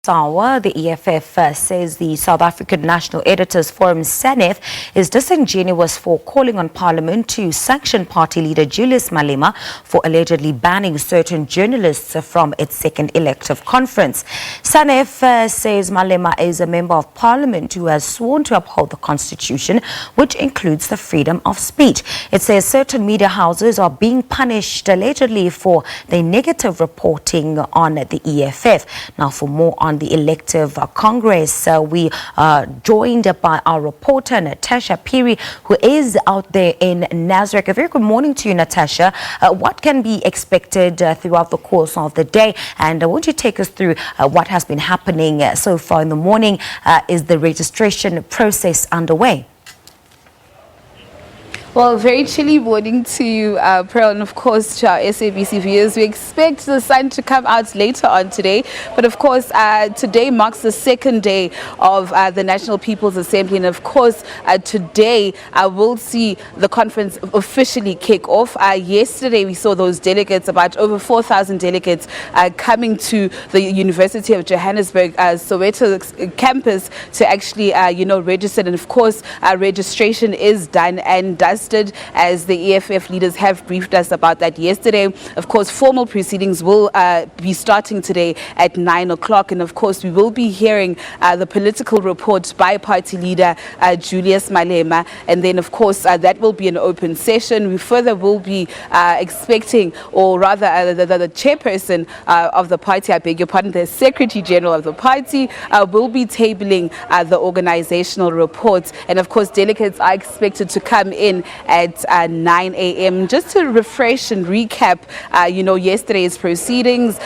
The EFF says the South African National Editors Forum SANEF is disingenuous for calling on Parliament to sanction party leader Julius Malema for allegedly banning certain journalists from its second elective conference. SANEF says Malema is a member of Parliament who has sworn to uphold the Constitution, which includes the freedom of speech. It says certain media houses are being punished allegedly for their negative reporting on the EFF. Now, for more on the Elective Congress, we are joined by our reporter Natasha Phiri, who is out there in Nasrec. A very good morning to you, Natasha. What can be expected throughout the course of the day, and won't you take us through what has been happening so far in the morning? Is the registration process underway? Well, very chilly morning to you, Pearl, and of course to our SABC viewers. We expect the sun to come out later on today, but of course today marks the second day of the National People's Assembly, and of course today we'll see the conference officially kick off. Yesterday we saw those delegates, about over 4,000 delegates coming to the University of Johannesburg Soweto campus to actually register, and of course registration is done and dusted, as the EFF leaders have briefed us about that yesterday. Of course, formal proceedings will be starting today at 9 o'clock, and of course we will be hearing the political report by party leader Julius Malema, and then of course that will be an open session. We further will be expecting, or rather the chairperson of the party, I beg your pardon, the Secretary General of the party will be tabling the organizational reports, and of course delegates are expected to come in at 9 a.m. Just to refresh and recap, yesterday's proceedings,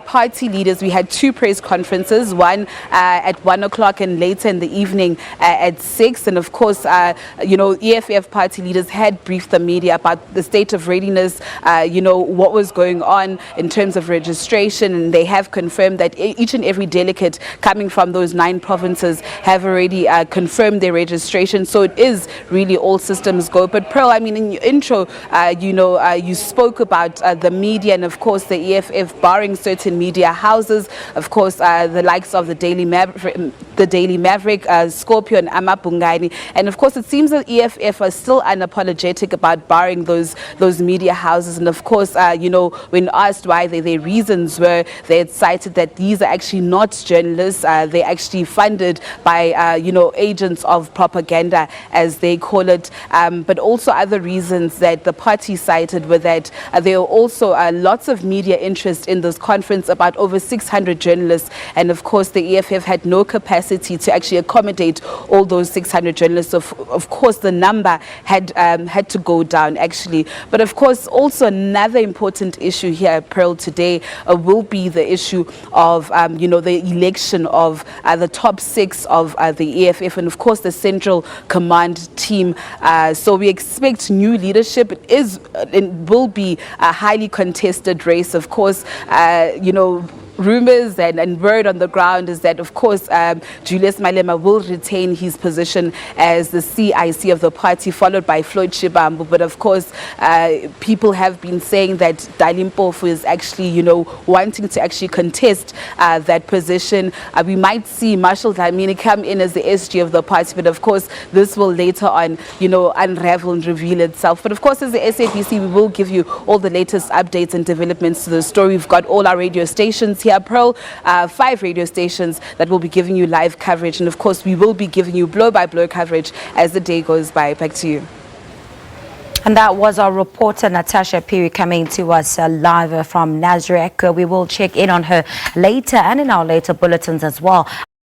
party leaders, we had two press conferences, one at 1 o'clock and later in the evening at 6. And of course, EFF party leaders had briefed the media about the state of readiness, what was going on in terms of registration, and they have confirmed that each and every delegate coming from those 9 provinces have already confirmed their registration. So it is really all systems go. But Pearl, I mean, in your intro, you spoke about the media, and of course the EFF barring certain media houses, of course the likes of the Daily Maverick, Scorpio and Amabungani, and of course it seems that EFF are still unapologetic about barring those media houses. And of course, when asked why their reasons were, they had cited that these are actually not journalists, they're actually funded by agents of propaganda, as they call it. But also other reasons that the party cited were that there are also lots of media interest in this conference, about over 600 journalists, and of course the EFF had no capacity to actually accommodate all those 600 journalists. Of course the number had to go down actually. But of course also another important issue here, Pearl, today will be the issue of the election of the top 6 of the EFF, and of course the central command team. So we expect new leadership. It will be a highly contested race. Of course, rumors and word on the ground is that, of course, Julius Malema will retain his position as the CIC of the party, followed by Floyd Shibambu. But of course, people have been saying that Dalimpofu is actually, wanting to actually contest that position. We might see Marshall Dlamini come in as the SG of the party, but of course, this will later on, unravel and reveal itself. But of course, as the SABC, we will give you all the latest updates and developments to the story. We've got all our radio stations here, Pearl, 5 radio stations that will be giving you live coverage, and of course we will be giving you blow-by-blow coverage as the day goes by. Back to you. And that was our reporter Natasha Phiri coming to us live from Nasrec. We will check in on her later and in our later bulletins as well.